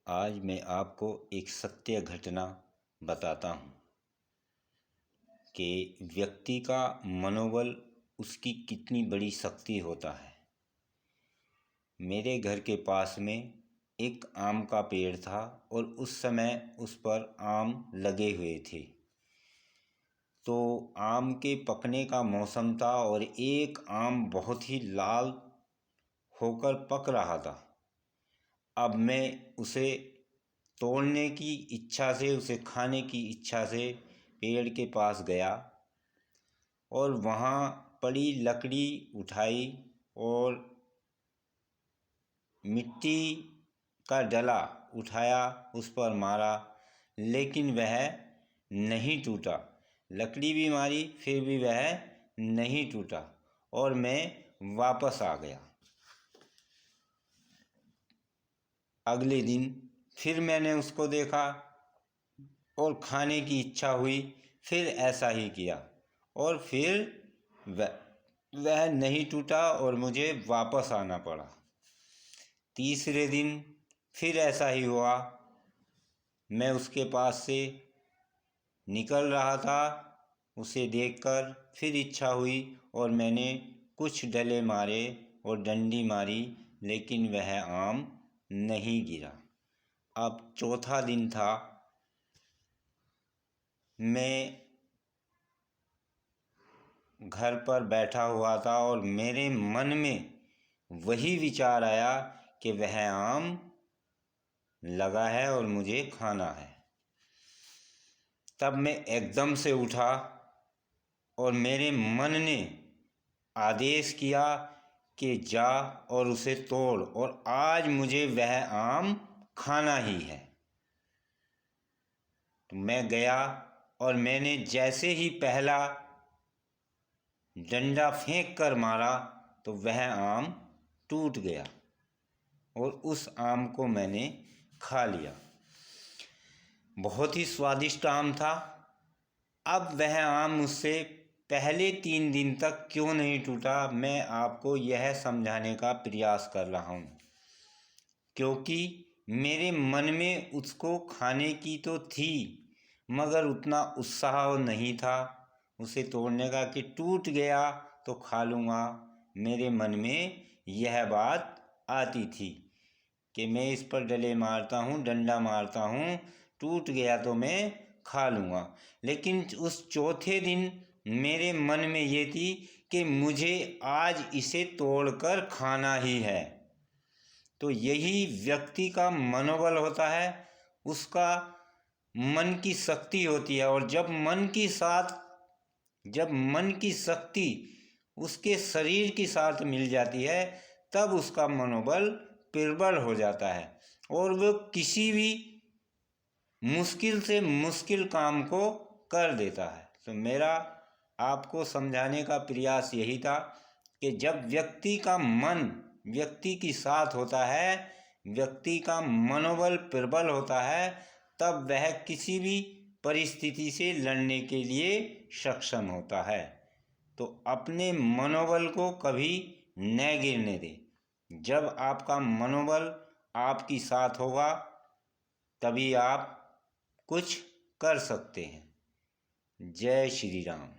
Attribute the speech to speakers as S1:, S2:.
S1: आज मैं आपको एक सत्य घटना बताता हूँ कि व्यक्ति का मनोबल उसकी कितनी बड़ी शक्ति होता है। मेरे घर के पास में एक आम का पेड़ था और उस समय उस पर आम लगे हुए थे। तो आम के पकने का मौसम था और एक आम बहुत ही लाल होकर पक रहा था। अब मैं उसे तोड़ने की इच्छा से, उसे खाने की इच्छा से पेड़ के पास गया और वहाँ पड़ी लकड़ी उठाई और मिट्टी का डला उठाया, उस पर मारा, लेकिन वह नहीं टूटा। लकड़ी भी मारी फिर भी वह नहीं टूटा और मैं वापस आ गया। अगले दिन फिर मैंने उसको देखा और खाने की इच्छा हुई, फिर ऐसा ही किया और फिर वह नहीं टूटा और मुझे वापस आना पड़ा। तीसरे दिन फिर ऐसा ही हुआ। मैं उसके पास से निकल रहा था, उसे देखकर फिर इच्छा हुई और मैंने कुछ डले मारे और डंडी मारी, लेकिन वह आम नहीं गिरा। अब चौथा दिन था। मैं घर पर बैठा हुआ था और मेरे मन में वही विचार आया कि वह आम लगा है और मुझे खाना है। तब मैं एकदम से उठा और मेरे मन ने आदेश किया कि जा और उसे तोड़ और आज मुझे वह आम खाना ही है। तो मैं गया और मैंने जैसे ही पहला डंडा फेंक कर मारा तो वह आम टूट गया और उस आम को मैंने खा लिया। बहुत ही स्वादिष्ट आम था। अब वह आम मुझसे पहले 3 दिन तक क्यों नहीं टूटा, मैं आपको यह समझाने का प्रयास कर रहा हूँ। क्योंकि मेरे मन में उसको खाने की तो थी, मगर उतना उत्साह नहीं था उसे तोड़ने का कि टूट गया तो खा लूँगा। मेरे मन में यह बात आती थी कि मैं इस पर डले मारता हूँ, डंडा मारता हूँ, टूट गया तो मैं खा लूँगा। लेकिन उस चौथे दिन मेरे मन में ये थी कि मुझे आज इसे तोड़कर खाना ही है। तो यही व्यक्ति का मनोबल होता है, उसका मन की शक्ति होती है। और जब मन की शक्ति उसके शरीर के साथ मिल जाती है, तब उसका मनोबल प्रबल हो जाता है और वह किसी भी मुश्किल से मुश्किल काम को कर देता है। तो मेरा आपको समझाने का प्रयास यही था कि जब व्यक्ति का मन व्यक्ति के साथ होता है, व्यक्ति का मनोबल प्रबल होता है, तब वह किसी भी परिस्थिति से लड़ने के लिए सक्षम होता है। तो अपने मनोबल को कभी न गिरने दें। जब आपका मनोबल आपकी साथ होगा तभी आप कुछ कर सकते हैं। जय श्री राम।